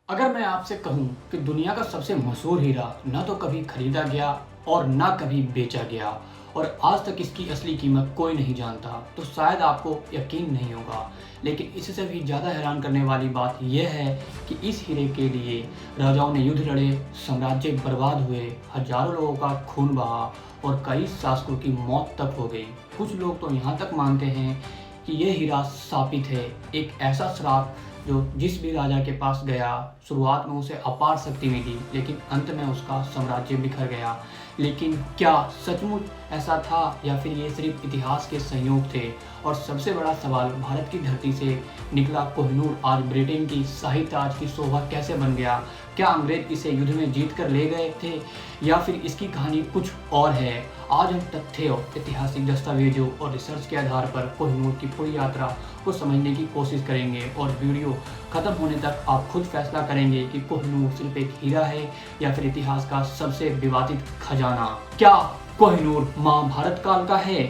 अगर मैं आपसे कहूँ कि दुनिया का सबसे मशहूर हीरा न तो कभी खरीदा गया और न कभी बेचा गया और आज तक इसकी असली कीमत कोई नहीं जानता, तो शायद आपको यकीन नहीं होगा। लेकिन इससे भी ज़्यादा हैरान करने वाली बात यह है कि इस हीरे के लिए राजाओं ने युद्ध लड़े, साम्राज्य बर्बाद हुए, हजारों लोगों का खून बहा और कई शासकों की मौत तक हो गई। कुछ लोग तो यहाँ तक मानते हैं कि यह हीरा शापित है, एक ऐसा श्राप जो जिस भी राजा के पास गया शुरुआत में उसे अपार शक्ति मिली, लेकिन अंत में उसका साम्राज्य बिखर गया। लेकिन क्या सचमुच ऐसा था या फिर ये सिर्फ इतिहास के संयोग थे? और सबसे बड़ा सवाल, भारत की धरती से निकला कोहिनूर आज ब्रिटेन की शाही ताज की शोभा कैसे बन गया? क्या अंग्रेज इसे युद्ध में जीत कर ले गए थे या फिर इसकी कहानी कुछ और है? आज हम तथ्यों, ऐतिहासिक दस्तावेजों और रिसर्च के आधार पर कोहिनूर की पूरी यात्रा को समझने की कोशिश करेंगे और वीडियो खत्म होने तक आप खुद फैसला करेंगे कि कोहिनूर सिर्फ एक हीरा है या फिर इतिहास का सबसे विवादित खजाना। क्या कोहिनूर महाभारत काल का है?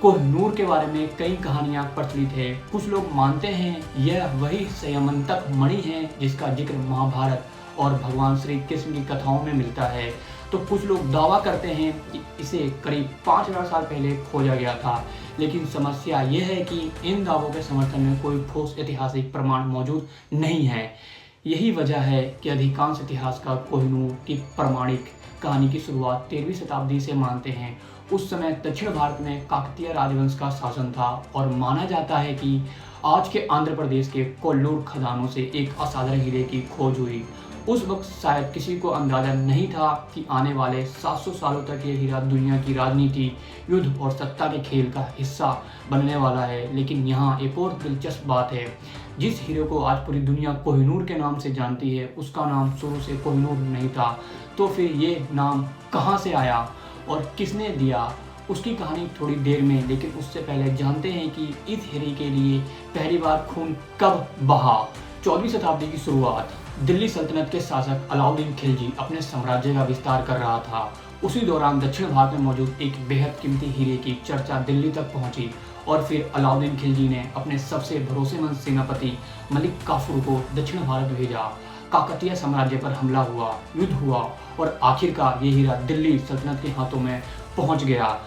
कोहिनूर के बारे में कई कहानियां प्रचलित है। कुछ लोग मानते हैं यह वही संयमंतक मणि है जिसका जिक्र महाभारत और भगवान श्री कृष्ण की कथाओं में मिलता है। तो कुछ लोग दावा करते हैं कि इसे करीब 5000 साल पहले खोजा गया था। लेकिन समस्या यह है कि इन दावों के समर्थन में कोई ठोस ऐतिहासिक प्रमाण मौजूद नहीं है। यही वजह है कि अधिकांश इतिहासकार कोहिनूर की प्रमाणिक कहानी की शुरुआत 13वीं शताब्दी से मानते हैं। उस समय दक्षिण भारत में काकतीय राजवंश का शासन था और माना जाता है कि आज के आंध्र प्रदेश के कोल्लूर खदानों से एक असाधारण हीरे की खोज हुई। उस वक्त शायद किसी को अंदाजा नहीं था कि आने वाले 700 सालों तक ये हीरा दुनिया की राजनीति, युद्ध और सत्ता के खेल का हिस्सा बनने वाला है। लेकिन यहाँ एक और दिलचस्प बात है, जिस हीरे को आज पूरी दुनिया कोहिनूर के नाम से जानती है, उसका नाम शुरू से कोहिनूर नहीं था। तो फिर ये नाम कहाँ से आया और किसने दिया, उसकी कहानी थोड़ी देर में। लेकिन उससे पहले जानते हैं कि इस हीरे के लिए पहली बार खून कब बहा। 14वीं शताब्दी की शुरुआत, दिल्ली सल्तनत के शासक अलाउद्दीन खिलजी अपने साम्राज्य का विस्तार कर रहा था। उसी दौरान दक्षिण भारत में मौजूद एक बेहद कीमती हीरे की चर्चा दिल्ली तक पहुंची और फिर अलाउद्दीन खिलजी ने अपने सबसे भरोसेमंद सेनापति मलिक काफूर को दक्षिण भारत भेजा। काकतीय साम्राज्य पर हमला हुआ, युद्ध हुआ और आखिरकार ये हीरा दिल्ली सल्तनत के हाथों में पहुंच गया।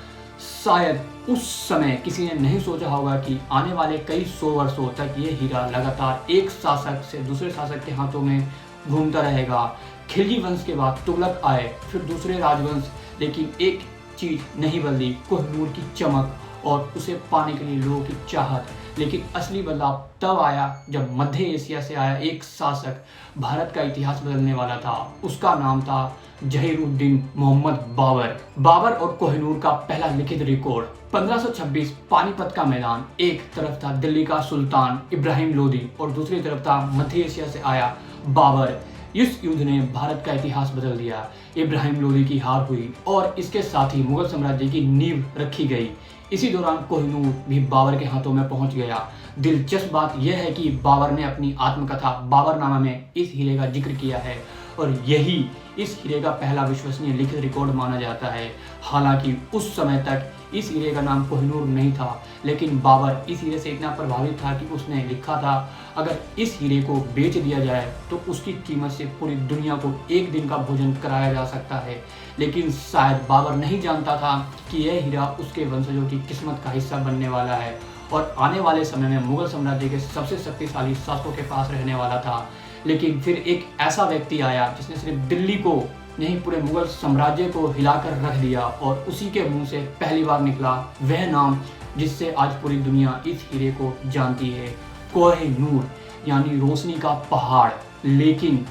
शायद उस समय किसी ने नहीं सोचा होगा कि आने वाले कई 100 वर्षों तक ये हीरा लगातार एक शासक से दूसरे शासक के हाथों में घूमता रहेगा। खिलजी वंश के बाद तुगलक आए, फिर दूसरे राजवंश, लेकिन एक चीज नहीं बदली, कोहिनूर की चमक और उसे पाने के लिए लोगों की चाहत। लेकिन असली बदलाव तब आया जब मध्य एशिया से आया एक शासक भारत का इतिहास बदलने वाला था। उसका नाम था जहीरुद्दीन मोहम्मद बाबर। बाबर और कोहिनूर का पहला लिखित रिकॉर्ड 1526 पानीपत का मैदान। एक तरफ था दिल्ली का सुल्तान इब्राहिम लोदी और दूसरी तरफ था मध्य एशिया से आया बाबर। इस युद्ध ने भारत का इतिहास बदल दिया। इब्राहिम लोदी की हार हुई और इसके साथ ही मुगल साम्राज्य की नींव रखी गई। इसी दौरान कोहिनूर भी बाबर के हाथों में पहुंच गया। दिलचस्प बात यह है कि बाबर ने अपनी आत्मकथा बाबरनामा में इस हीरे का जिक्र किया है और यही इस हीरे का पहला विश्वसनीय लिखित रिकॉर्ड माना जाता है। हालांकि उस समय तक इस हीरे का नाम कोहिनूर नहीं था, लेकिन बाबर इस हीरे से इतना प्रभावित था कि उसने लिखा था, अगर इस हीरे को बेच दिया जाए तो उसकी कीमत से पूरी दुनिया को एक दिन का भोजन कराया जा सकता है। लेकिन शायद बाबर नहीं जानता था कि यह हीरा उसके वंशजों की किस्मत का हिस्सा बनने वाला है और आने वाले समय में मुगल साम्राज्य के सबसे शक्तिशाली शासकों के पास रहने वाला था। लेकिन फिर एक ऐसा व्यक्ति आया जिसने सिर्फ दिल्ली को नहीं, पूरे मुगल साम्राज्य को हिलाकर रख दिया और उसी के मुंह से पहली बार निकला वह नाम जिससे आज पूरी दुनिया इस हीरे को जानती है, कोहिनूर, यानी रोशनी का पहाड़। लेकिन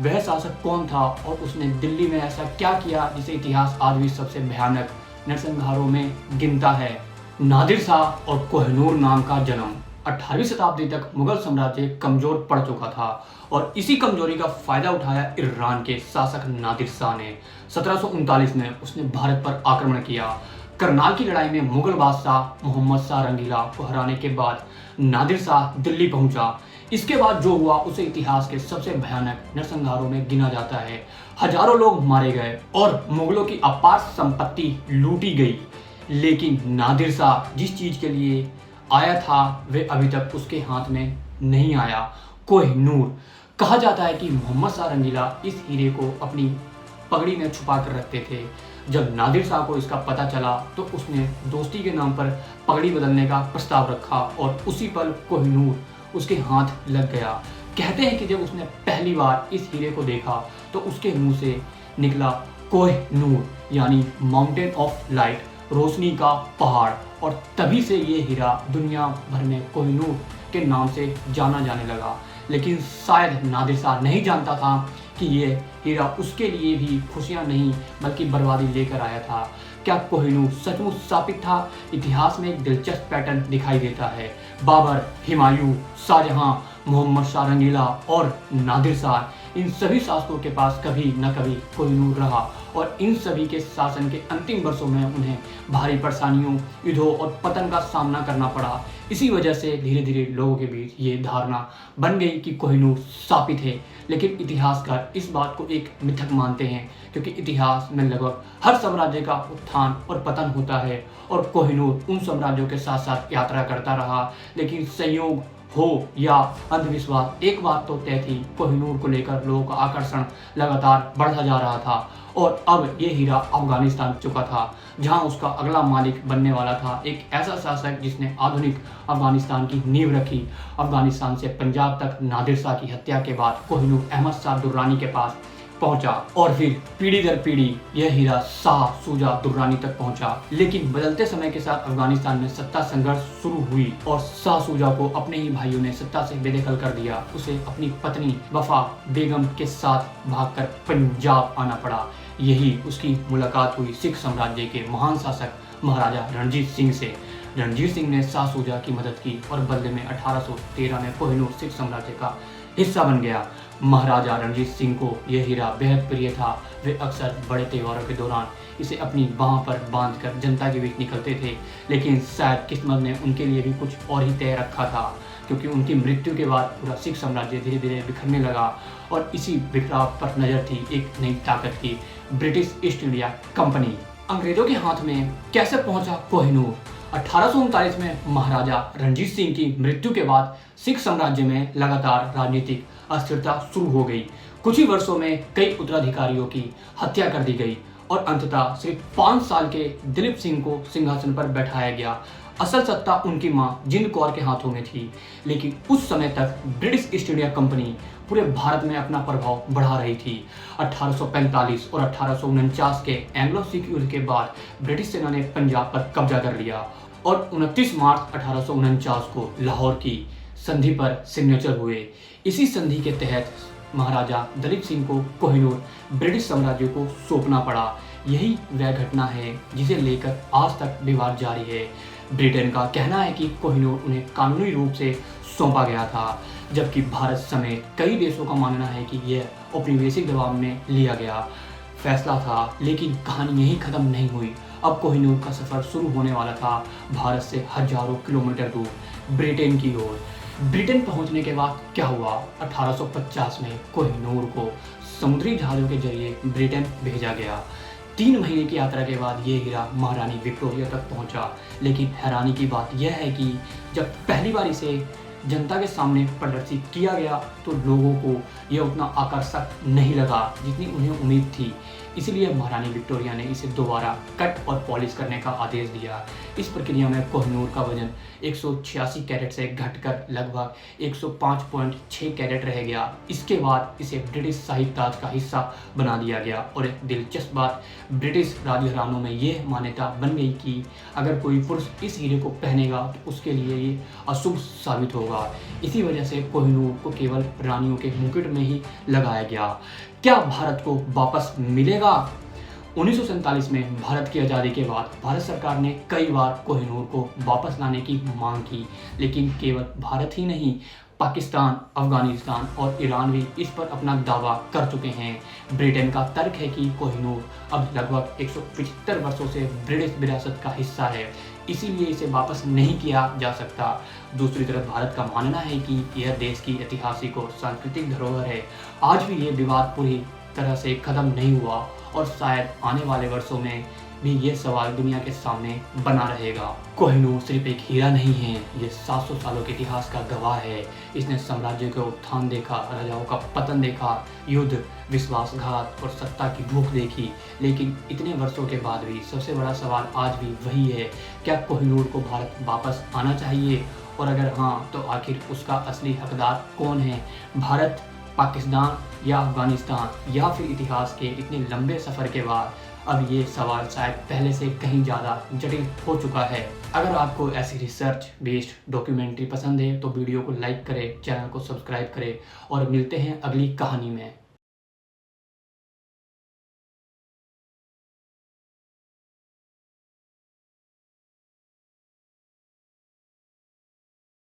वह शासक कौन था और उसने दिल्ली में ऐसा क्या किया जिसे इतिहास आज भी सबसे भयानक नरसंहारों में गिनता है? नादिर शाह और कोहिनूर नाम का जन्म। 18वीं शताब्दी तक मुगल साम्राज्य कमजोर पड़ चुका था और इसी कमजोरी का फायदा उठाया ईरान के शासक नादिर शाह ने। 1739 में उसने भारत पर आक्रमण किया। करनाल की लड़ाई में मुगल बादशाह मोहम्मद शाह रंगीला को हराने के बाद नादिर शाह दिल्ली पहुंचा। इसके बाद जो हुआ उसे इतिहास के सबसे भयानक नरसंहारों में गिना जाता है। हजारों लोग मारे गए और मुगलों की अपार संपत्ति लूटी गई। लेकिन नादिर शाह जिस चीज के लिए आया था वे अभी तक उसके हाथ में नहीं आया। कोहिनूर कहा जाता है कि मोहम्मद शाह रंगीला इस हीरे को अपनी पगड़ी में छुपा कर रखते थे। जब नादिर शाह को इसका पता चला तो उसने दोस्ती के नाम पर पगड़ी बदलने का प्रस्ताव रखा और उसी पल कोहिनूर उसके हाथ लग गया। कहते हैं कि जब उसने पहली बार इस हीरे को देखा तो उसके मुंह से निकला कोहिनूर, यानी माउंटेन ऑफ लाइट, रोशनी का पहाड़। और तभी से ये हीरा दुनिया भर में कोहिनूर के नाम से जाना जाने लगा। लेकिन शायद नादिर शाह नहीं जानता था कि ये हीरा उसके लिए भी खुशियां नहीं बल्कि बर्बादी लेकर आया था। क्या कोहिनूर सचमुच शापित था? इतिहास में एक दिलचस्प पैटर्न दिखाई देता है। बाबर, हुमायूं, शाहजहां, मोहम्मद शाह रंगीला और नादिर शाह, इन सभी शासकों के पास कभी न कभी कोहिनूर रहा और इन सभी के शासन के अंतिम वर्षों में उन्हें भारी परेशानियों, युद्धों और पतन का सामना करना पड़ा। इसी वजह से धीरे धीरे लोगों के बीच ये धारणा बन गई कि कोहिनूर शापित है। लेकिन इतिहासकार इस बात को एक मिथक मानते हैं, क्योंकि इतिहास में लगभग हर साम्राज्य का उत्थान और पतन होता है और कोहिनूर उन साम्राज्यों के साथ साथ यात्रा करता रहा। लेकिन संयोग हो या अंधविश्वास, एक बात तो तय थी, कोहिनूर को लेकर लोगों का आकर्षण लगातार बढ़ता जा रहा था। और अब ये हीरा अफगानिस्तान चुका था, जहां उसका अगला मालिक बनने वाला था एक ऐसा शासक जिसने आधुनिक अफगानिस्तान की नींव रखी। अफगानिस्तान से पंजाब तक नादिर शाह की हत्या के बाद कोहिनूर अहमद शाह दुर्रानी के पास पहुंचा और फिर पीढ़ी दर पीढ़ी यह हीरा शाह शुजा दुर्रानी तक पहुंचा। लेकिन बदलते समय के साथ अफगानिस्तान में सत्ता संघर्ष शुरू हुई और शाह शुजा को अपने ही भाइयों ने सत्ता से बेदखल कर दिया। उसे अपनी पत्नी वफा बेगम के साथ भागकर पंजाब आना पड़ा। यही उसकी मुलाकात हुई सिख साम्राज्य के महान शासक महाराजा रणजीत सिंह से। रणजीत सिंह ने शाह शुजा की मदद की और बदले में 1813 में कोहिनूर सिख साम्राज्य का हिस्सा बन गया। महाराजा रणजीत सिंह को यह हीरा बेहद प्रिय था। वे अक्सर बड़े त्योहारों के दौरान इसे अपनी बाह पर बांधकर जनता के बीच निकलते थे। लेकिन शायद किस्मत ने उनके लिए भी कुछ और ही तय रखा था, क्योंकि उनकी मृत्यु के बाद पूरा सिख साम्राज्य धीरे धीरे बिखरने लगा और इसी बिखराव पर नजर थी एक नई ताकत की, ब्रिटिश ईस्ट इंडिया कंपनी। अंग्रेजों के हाथ में कैसे पहुंचा कोहिनूर? 1839 में महाराजा रणजीत सिंह की मृत्यु के बाद सिख साम्राज्य में लगातार राजनीतिक अस्थिरता शुरू हो गई। कुछ ही वर्षों में कई उत्तराधिकारियों की हत्या कर दी गई और अंततः सिर्फ 5 साल के दिलीप सिंह को सिंहासन पर बैठाया गया। असल सत्ता उनकी मां जिंद कौर के हाथों में थी। लेकिन उस समय तक ब्रिटिश ईस्ट इंडिया कंपनी पूरे भारत में अपना प्रभाव बढ़ा रही थी। 1845 और 1849 के एंग्लो सिख युद्ध के बाद ब्रिटिश सेना ने पंजाब पर कब्जा कर लिया और 29 मार्च 1849 को लाहौर की संधि पर सिग्नेचर हुए। इसी संधि के तहत महाराजा दलीप सिंह को कोहिनूर ब्रिटिश साम्राज्य को सौंपना पड़ा। यही वह घटना है जिसे लेकर आज तक विवाद जारी है। ब्रिटेन का कहना है कि कोहिनूर उन्हें कानूनी रूप से सौंपा गया था, जबकि भारत समेत कई देशों का मानना है कि यह औपनिवेशिक दबाव में लिया गया फैसला था। लेकिन कहानी यहीं खत्म नहीं हुई। अब कोहिनूर का सफर शुरू होने वाला था भारत से हजारों किलोमीटर दूर ब्रिटेन की ओर। ब्रिटेन पहुंचने के बाद क्या हुआ? 1850 में कोहिनूर को समुद्री जहाजों के जरिए ब्रिटेन भेजा गया। 3 महीने की यात्रा के बाद ये हीरा महारानी विक्टोरिया तक पहुंचा। लेकिन हैरानी की बात यह है कि जब पहली बार इसे जनता के सामने प्रदर्शित किया गया तो लोगों को यह उतना आकर्षक नहीं लगा जितनी उन्हें उम्मीद थी। इसलिए महारानी विक्टोरिया ने इसे दोबारा कट और पॉलिश करने का आदेश दिया। इस प्रक्रिया में कोहिनूर का वजन 186 कैरेट से घटकर लगभग 105.6 कैरेट रह गया। इसके बाद इसे ब्रिटिश शाही ताज का हिस्सा बना दिया गया। और एक दिलचस्प बात, ब्रिटिश राजघरानों में यह मान्यता बन गई कि अगर कोई पुरुष इस हीरे को पहनेगा तो उसके लिए ये अशुभ साबित होगा। इसी वजह से कोहिनूर को केवल रानियों के मुकुट में ही लगाया गया। क्या भारत को वापस मिलेगा? 1947 में भारत की आज़ादी के बाद भारत सरकार ने कई बार कोहिनूर को वापस लाने की मांग की। लेकिन केवल भारत ही नहीं, पाकिस्तान, अफगानिस्तान और ईरान भी इस पर अपना दावा कर चुके हैं। ब्रिटेन का तर्क है कि कोहिनूर अब लगभग 175 वर्षों से ब्रिटिश विरासत का हिस्सा है, इसीलिए इसे वापस नहीं किया जा सकता। दूसरी तरफ भारत का मानना है कि यह देश की ऐतिहासिक और सांस्कृतिक धरोहर है। आज भी ये विवाद पूरी तरह से खत्म नहीं हुआ और शायद आने वाले वर्षों में भी ये सवाल दुनिया के सामने बना रहेगा। कोहिनूर सिर्फ एक हीरा नहीं है, ये 700 सालों के इतिहास का गवाह है। इसने साम्राज्य का उत्थान देखा, राजाओं का पतन देखा, युद्ध, विश्वासघात और सत्ता की भूख देखी। लेकिन इतने वर्षों के बाद भी सबसे बड़ा सवाल आज भी वही है, क्या कोहिनूर को भारत वापस आना चाहिए? और अगर हाँ, तो आखिर उसका असली हकदार कौन है? भारत, पाकिस्तान या अफगानिस्तान, या फिर इतिहास के इतने लंबे सफ़र के बाद अब ये सवाल शायद पहले से कहीं ज़्यादा जटिल हो चुका है। अगर आपको ऐसी रिसर्च बेस्ड डॉक्यूमेंट्री पसंद है तो वीडियो को लाइक करें, चैनल को सब्सक्राइब करें और मिलते हैं अगली कहानी में।